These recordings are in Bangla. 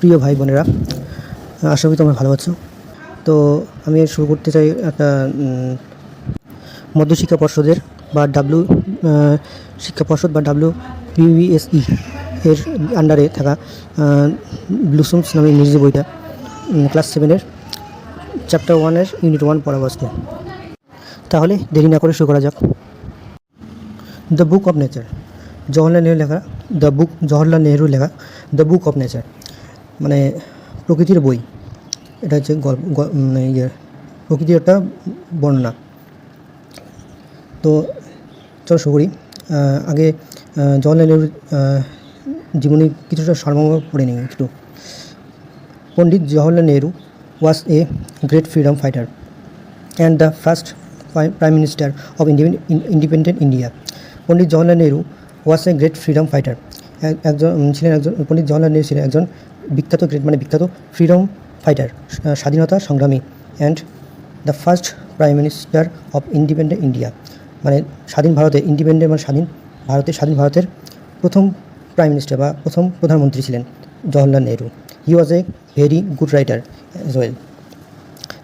প্রিয় ভাই বোনেরা, আশা করি তোমরা ভালো আছো। তো আমি শুরু করতে চাই একটা মধ্যশিক্ষা পর্ষদের বা শিক্ষা পর্ষদ বা WPBSE এর আন্ডারে থাকা ব্লুসমস নামে ইংরেজি বইটা ক্লাস 7-এর চ্যাপ্টার 1-এর ইউনিট 1 পড়াবো আজকে। তাহলে দেরি না করে শুরু করা যাক। The book of nature, Jawaharlal Nehru লেখা দ্য বুক অফ নেচার, মানে প্রকৃতির বই। এটা হচ্ছে প্রকৃতির একটা বর্ণনা। তো চলো শুরু করি। আগে জওহরলাল নেহরুর জীবনী কিছুটা সারমর্ম পড়ে নিই একটু। Pandit Jawaharlal Nehru was a great freedom fighter and the first prime minister of independent India. Pandit Jawaharlal Nehru was a great freedom fighter. Pandit Jawaharlal Nehru ছিলেন একজন বিখ্যাত ফ্রিডম ফাইটার, স্বাধীনতা সংগ্রামী, and the first prime minister of independent India, মানে স্বাধীন ভারতের প্রথম প্রাইম মিনিস্টার বা প্রথম প্রধানমন্ত্রী ছিলেন Jawaharlal Nehru. He was a very good writer as well.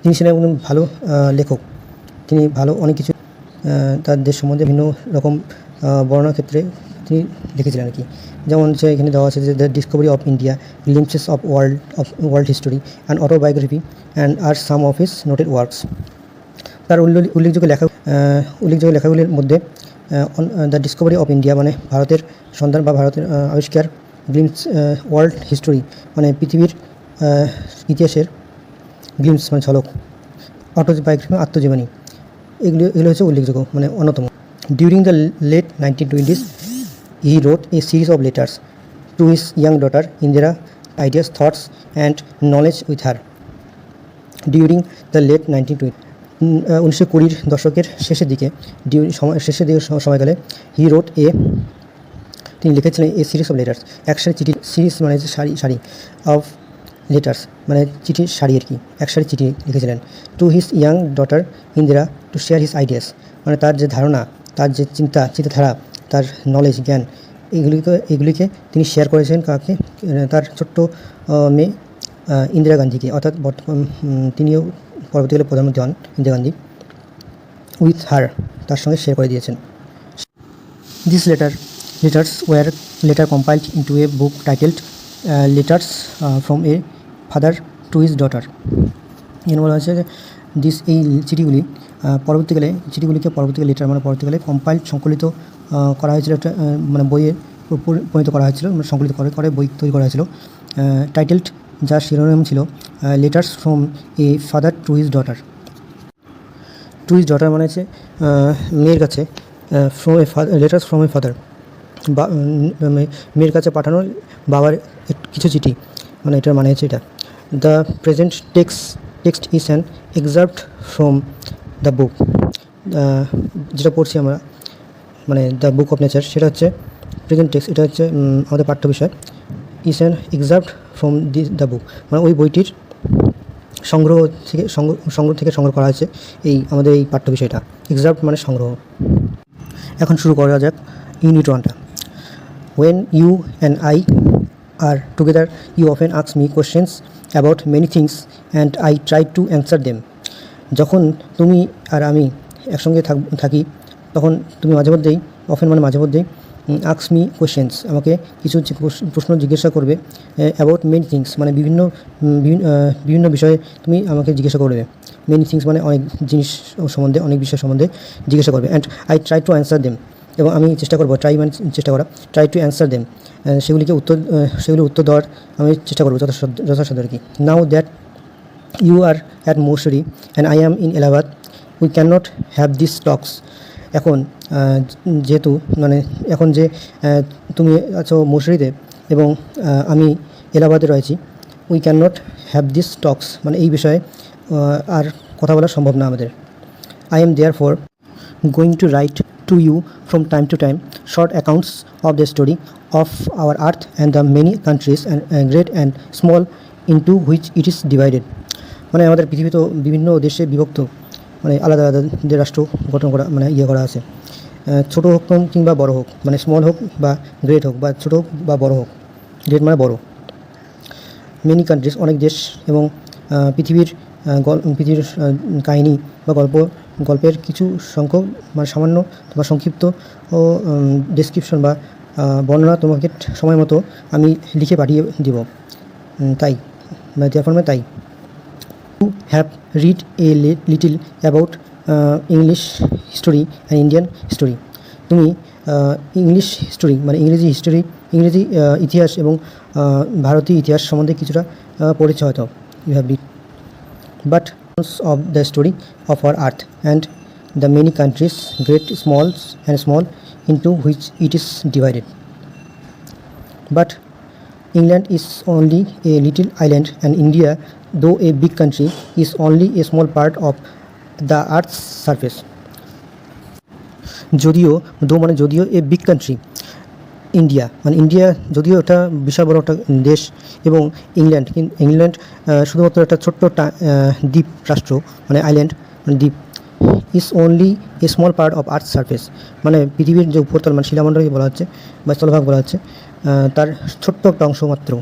তিনি ছিলেন একজন ভালো লেখক। তিনি অনেক কিছু তার দেশ সম্বন্ধে বিভিন্ন রকম বর্ণনার ক্ষেত্রে তিনি লিখেছিলেন আর কি। যেমন হচ্ছে এখানে দেওয়া আছে যে the discovery of India, glimpses of world history and autobiography and are some of his noted works. তার উল্লেখযোগ্য লেখাগুলির মধ্যে দ্য ডিসকভারি অফ ইন্ডিয়া মানে ভারতের সন্ধান বা ভারতের আবিষ্কার, গ্লিম্পস ওয়ার্ল্ড হিস্টোরি মানে পৃথিবীর ইতিহাসের, গ্লিম্পস মানে ঝলক, অটোবায়োগ্রাফি আত্মজীবনী, এগুলো হচ্ছে উল্লেখযোগ্য মানে অন্যতম। During the late 1920s he wrote a series of letters to his young daughter Indira, ideas, thoughts and knowledge with her. During the late 1920s 1920 দশকের শেষের দিকে সময়কালে তিনি লিখেছিলেন এ সিরিজ অফ লেটার্স, একসারি চিঠি, সিরিজ মানে সারি অফ লেটার্স মানে চিঠির সারি আর কি, একসারি চিঠি লিখেছিলেন to his young daughter Indira to share his ideas, মানে তার যে ধারণা, তার যে চিন্তাধারা, তার নলেজ, জ্ঞান, এগুলিকে তিনি শেয়ার করেছেন কাকে? তার ছোট্ট মেয়ে ইন্দিরা গান্ধীকে, অর্থাৎ তিনিও পরবর্তীকালে প্রধানমন্ত্রী হন ইন্দিরা গান্ধী। উইথ হার, তার সঙ্গে শেয়ার করে দিয়েছেন। This letters were later compiled into a book titled Letters from a Father to His Daughter. এখানে বলা হয়েছে যে এই চিঠিগুলিকে পরবর্তীকালে সংকলিত করা হয়েছিল, একটা মানে বইয়ে পরিণত করা হয়েছিল, মানে সংকলিত করে বই তৈরি করা হয়েছিল, টাইটেলড, যার শিরোনাম ছিল letters from a father to his daughter. To his daughter মানে হচ্ছে মেয়ের কাছে, লেটার্স ফ্রম এ ফাদার বা মেয়ের কাছে পাঠানো বাবার কিছু চিঠি, মানে এটার মানে হচ্ছে এটা। The present text is an excerpt from the book, যেটা পড়ছি আমরা মানে দ্য বুক অফ নেচার, সেটা হচ্ছে প্রেজেন্ট টেক্সট, এটা হচ্ছে আমাদের পাঠ্য বিষয়। Is an excerpt from the book মানে ওই বইটির সংগ্রহ থেকে সংগ্রহ করা হয়েছে আমাদের এই পাঠ্য বিষয়টা। এক্সার্প্ট মানে সংগ্রহ। এখন শুরু করা যাক unit 1টা। When you and I are together, you often ask me questions about many things and I try to answer them. যখন তুমি আর আমি একসঙ্গে থাকি তখন তুমি মাঝে মধ্যেই ask me questions, আমাকে কিছু প্রশ্ন জিজ্ঞাসা করবে। about many things মানে বিভিন্ন বিষয়ে তুমি আমাকে জিজ্ঞাসা করবে। many things মানে অনেক জিনিস সম্বন্ধে, অনেক বিষয় সম্বন্ধে জিজ্ঞাসা করবে। and I try to answer them, এবং আমি চেষ্টা করবো, ট্রাই টু অ্যান্সার দেম, সেগুলির উত্তর দেওয়ার আমি চেষ্টা করবো যথাসাধ্য আর কি। Now that you are at Mussoorie and I am in Allahabad, we can not have this talks. এখন যে তুমি আছো মৌসুরিতে এবং আমি এলাহাবাদে রয়েছি, we can not have this talks মানে এই বিষয়ে আর কথা বলা সম্ভব না আমাদের। I am therefore going to write to you from time to time short accounts of the story of our earth and the many countries and great and small into which it is divided, মানে আমাদের পৃথিবী তো বিভিন্ন দেশে বিভক্ত, মানে আলাদা রাষ্ট্র গঠন করা মানে করা আছে। ছোটো হোক কিংবা বড় হোক, মানে স্মল হোক বা গ্রেট হোক, বা ছোটো হোক বা বড় হোক, গ্রেট মানে বড়। মেনি কান্ট্রিজ, অনেক দেশ, এবং পৃথিবীর পৃথিবীর কাহিনী বা গল্পের কিছু সংখ্যক মানে সামান্য বা সংক্ষিপ্ত ও ডেসক্রিপশন বা বর্ণনা তোমাকে সময় মতো আমি লিখে পাঠিয়ে দিব। তাই দেওয়ার ফর্মে তাই you have read a little about English history and Indian history. তুমি ইংলিশ হিস্টোরি মানে ইংরেজি ইতিহাস এবং ভারতীয় ইতিহাস সম্বন্ধে কিছুটা পড়েছো হয়তো। You have read but of the story of our earth and the many countries, great, small, into which it is divided. But England is only a little island, and India, though a big country, is only a small part of the earth's surface. যদিও এ বিগ কান্ট্রি, ইন্ডিয়া যদিও এটা বিশাল বড় একটা দেশ, এবং ইংল্যান্ড শুধুমাত্র একটা ছোট্ট দ্বীপ রাষ্ট্র, মানে আইল্যান্ড মানে দ্বীপ, is only a small part of earth surface, মানে পৃথিবীর যে উপরতল মানে শিলামণ্ডলকে বলা হচ্ছে বা স্থলভাগ বলা হচ্ছে, তার ছোট্ট একটা অংশ মাত্র।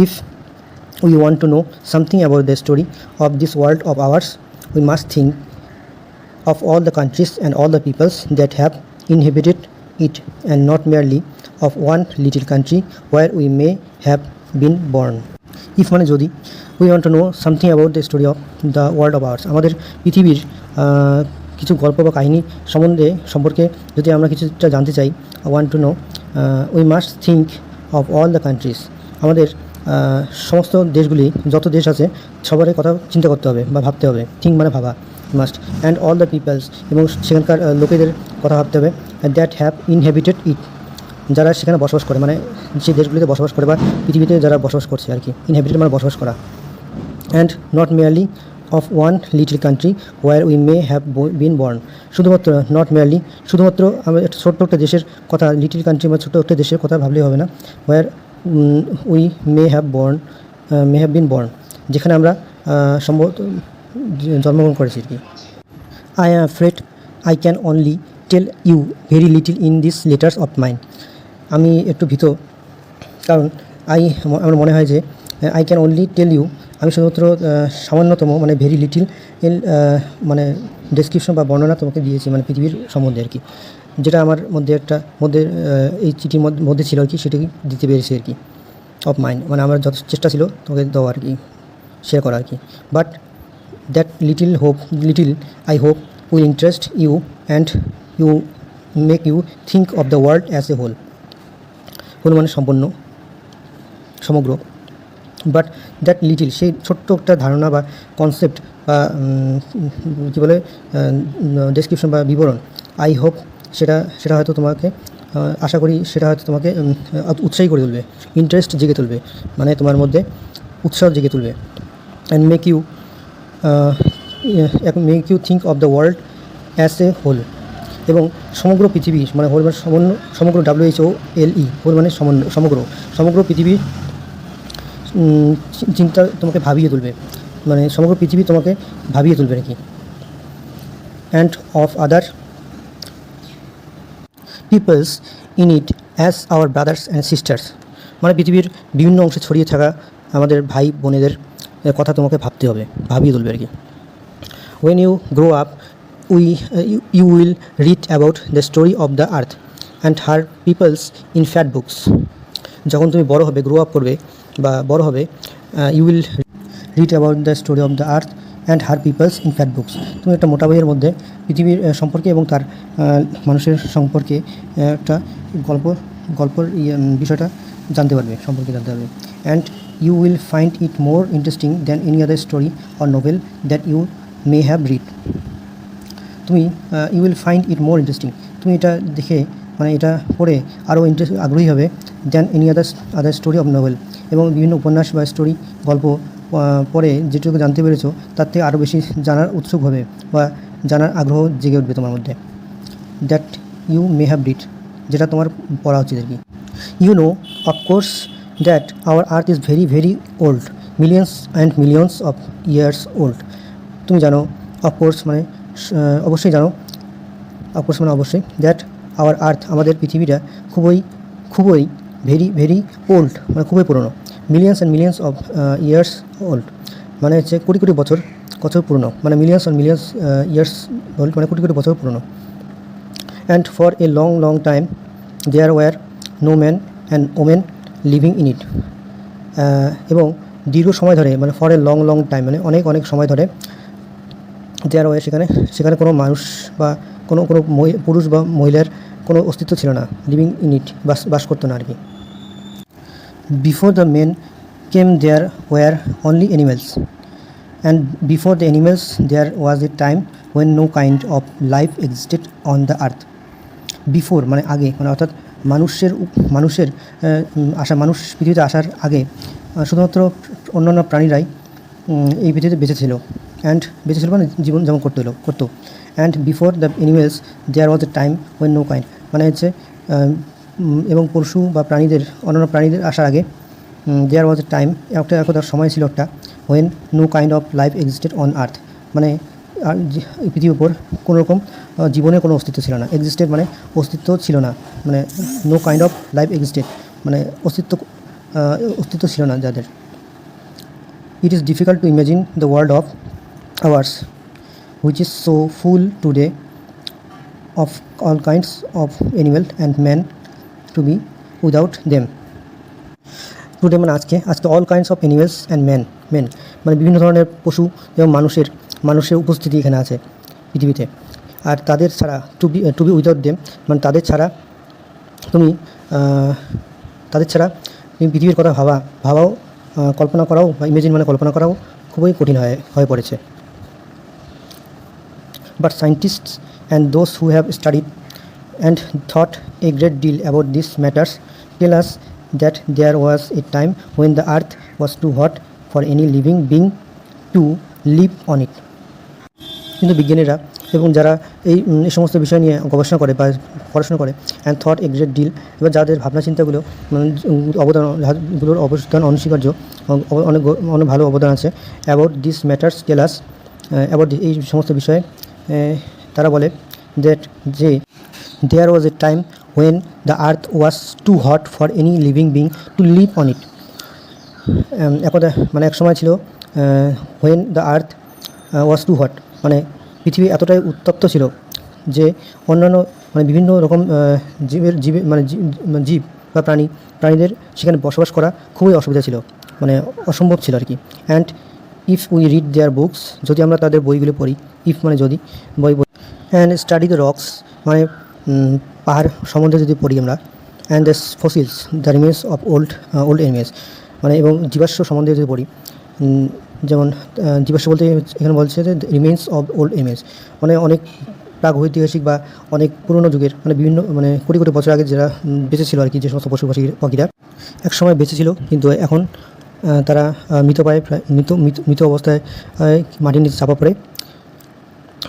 If we want to know something about the story of this world of hours, we must think of all the countries and all the peoples that have inhabited it, and not merely of one little country where we may have been born. If মানে যদি we want to know something about the story of the world of ours, আমাদের পৃথিবীর কিছু গল্প বা কাহিনী সম্পর্কে যদি আমরা কিছুটা জানতে চাই, want to know, we must think of all the countries, আমাদের সমস্ত দেশগুলি, যত দেশ আছে সবারই কথা চিন্তা করতে হবে বা ভাবতে হবে। থিঙ্ক মানে ভাবা, must, and all the peoples, এবং সেখানকার লোকেদের কথা ভাবতে হবে, দ্যাট হ্যাভ ইনহ্যাবিটেড ইট, যারা সেখানে বসবাস করে, মানে যে দেশগুলিতে বসবাস করে বা পৃথিবীতে যারা বসবাস করছে আর কি। ইনহ্যাবিটেড মানে বসবাস করা। And not merely of one little country where we may have been born, শুধুমাত্র আমরা একটা ছোট্ট একটা দেশের কথা, লিটল কান্ট্রি বা ছোট্ট একটা দেশের কথা ভাবলেই হবে না, where we may have been born, যেখানে আমরা সম্ভবত জন্মগ্রহণ করেছি আর কি। I am afraid I can only tell you very little in this letters of mine, আমি একটু ভীত, কারণ আমার মনে হয় যে I can only tell you, আমি শুধুমাত্র সামান্যতম মানে ভেরি লিটিল মানে ডেসক্রিপশন বা বর্ণনা তোমাকে দিয়েছি, মানে পৃথিবীর সম্বন্ধে আর কি, যেটা আমার মধ্যে এই চিঠির মধ্যে ছিল আর কি, সেটাকে দিতে পেরেছি আর কি। অফ মাইন্ড মানে আমার যত চেষ্টা ছিল তোমাকে দেওয়া আর কি, শেয়ার করা আর কি। But that little I hope will interest you and you make you think of the world as a whole মানে সমগ্র। বাট দ্যাট লিটিল, সেই ছোট্ট একটা ধারণা বা কনসেপ্ট বা কী বলে ডেসক্রিপশন বা বিবরণ, আই হোপ সেটা হয়তো তোমাকে আশা করি সেটা হয়তো তোমাকে উৎসাহী করে তুলবে, ইন্টারেস্ট জেগে তুলবে, মানে তোমার মধ্যে উৎসাহ জেগে তুলবে। And make you think of the world as a whole, এবং সমগ্র পৃথিবী মানে হোল মানে সমগ্র WHOLE, হোল মানে সমগ্র পৃথিবীর চিন্তা তোমাকে ভাবিয়ে তুলবে, মানে সমগ্র পৃথিবী তোমাকে ভাবিয়ে তুলবে নাকি। And of other peoples in it as our brothers and sisters, মানে পৃথিবীর বিভিন্ন অংশে ছড়িয়ে থাকা আমাদের ভাই বোনেদের কথা তোমাকে ভাবতে হবে, ভাবিয়ে তুলবে আর কি। When you grow up, you will read about the story of the earth and her peoples in fat books. যখন তুমি বড় হবে, গ্রো আপ করবে বা বড় হবে, you will read about the story of the earth and her peoples in fat books. তুমি একটা মোটা বইয়ের মধ্যে পৃথিবীর সম্পর্কে এবং তার মানুষের সম্পর্কে একটা গল্পর বিষয়টা জানতে পারবে। And you will find it more interesting than any other story or novel that you may have read. তুমি you will find it more interesting, তুমি এটা দেখে মানে এটা পড়ে আরও আগ্রহী হবে than any other story of novel, এবং বিভিন্ন উপন্যাস বা গল্প পড়ে যেটুকু জানতে পেরেছো তার থেকে আরও বেশি জানার উৎসুক হবে বা জানার আগ্রহ জেগে উঠবে তোমার মধ্যে। That you may have read, যেটা তোমার পড়া উচিত আর কি। You know of course that our earth is very very old, millions and millions of years old. তুমি জানো, অফকোর্স মানে অবশ্যই জানো, অফকোর্স মানে অবশ্যই, দ্যাট আওয়ার আর্থ আমাদের পৃথিবীটা খুবই ভেরি ভেরি ওল্ড মানে খুবই পুরনো, millions and millions of years old, মানে হচ্ছে কোটি কোটি বছর পুরনো, মানে millions and millions years old মানে কোটি কোটি বছর পুরনো। And for a long long time there were no man and women living in it, এবং দীর্ঘ সময় ধরে, মানে for a long long time মানে অনেক অনেক সময় ধরে, দেয়ার ওয়ার সেখানে কোনো মানুষ বা কোনো পুরুষ বা মহিলার কোনো অস্তিত্ব ছিল না, লিভিং ইন ইট বাস করতো না আর কি। Before the men came there were only animals, and before the animals there was a time when no kind of life existed on the earth. Before মানে আগে, মানে অর্থাৎ মানুষের মানুষ পৃথিবীতে আসার আগে শুধুমাত্র অন্যান্য প্রাণীরাই এই পৃথিবীতে বেঁচে ছিল মানে জীবনযাপন করতো। And before the animals there was a time when no kind, মানে হচ্ছে এবং পশু বা অন্যান্য প্রাণীদের আসার আগে দেয়ার ওয়াজ এ টাইম, একটা সময় ছিল একটা, when no kind of life existed on earth, মানে এই পৃথিবীর উপর কোনো রকম জীবনের কোনো অস্তিত্ব ছিল না। এক্সিস্টেড মানে অস্তিত্ব ছিল না, মানে no kind of life existed মানে অস্তিত্ব ছিল না যাদের। It is difficult to imagine the world of ours which is so full today of all kinds of animal and man to be without them. Today মানে আজকে all kinds of animals and men মানে বিভিন্ন ধরনের পশু এবং মানুষের উপস্থিতি এখানে আছে পৃথিবীতে। আর তাদের ছাড়া টু বি উইদাউট দেম মানে তাদের ছাড়া তুমি পৃথিবীর কথা ভাবাও কল্পনা করাও বা ইমেজিন মানে কল্পনা করাও খুবই কঠিন হয়ে পড়েছে। But scientists and those who have studied and thought a great deal about these matters tell us that there was a time when the earth was too hot for any living being to live on it. কিন্তু বিজ্ঞানীরা এবং যারা এই সমস্ত বিষয় নিয়ে গবেষণা করে বা পড়াশোনা করে and thought a great deal, এবার যাদের ভাবনা চিন্তাগুলোর অবদান অনস্বীকার্য, অনেক ভালো অবদান আছে। About this matters tell us, about এই সমস্ত বিষয়ে তারা বলে যে there was a time when the earth was too hot for any living being to live on it. এক সময় ছিল when the earth was too hot, মানে পৃথিবী এতটাই উত্তপ্ত ছিল যে অন্যান্য বিভিন্ন রকম জীব বা প্রাণীদের সেখানে বসবাস করা খুবই অসুবিধা ছিল, মানে অসম্ভব ছিল আর কি। And if we read their books, যদি আমরা তাদের বইগুলো পড়ি, ইফ মানে যদি অ্যান্ড স্টাডি দ্য রক্স মানে পাহাড় সম্বন্ধে যদি পড়ি আমরা, and the fossils the remains of old animals মানে এবং জীবাশ্ম সম্বন্ধে যদি পড়ি, যেমন জীবাশ্ম বলতে এখানে বলছে যে রিমেন্স অফ ওল্ড অ্যানিমেলস মানে অনেক প্রাগৈতিহাসিক বা অনেক পুরনো যুগের বিভিন্ন কোটি কোটি বছর আগে যারা বেঁচে ছিল আর কি, যে সমস্ত পশু পাখিরা এক সময় বেঁচে ছিল কিন্তু এখন তারা মৃত অবস্থায় মাটির নিচে চাপা পড়ে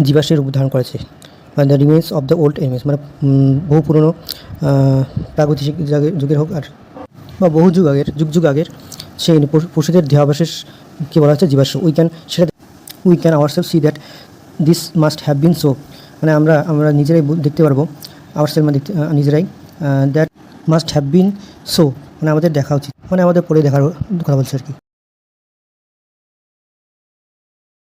জীবাশ্মের রূপ ধারণ করেছে। The remains of the old animals মানে বহু পুরনো প্রাগৈতিহাসিক যুগের হোক আর বা যুগ আগের সেই পশুদের দেহাবশেষ কী বলা হচ্ছে জীবাশ্ম। We can ourself see that this must have been so, মানে আমরা নিজেরাই দেখতে পারবো, আওয়ারসেলফ মানে নিজেরাই, that must have been so মানে আমাদের দেখা উচিত, মানে আমাদের পড়ে দেখার কথা বলছে আর কি।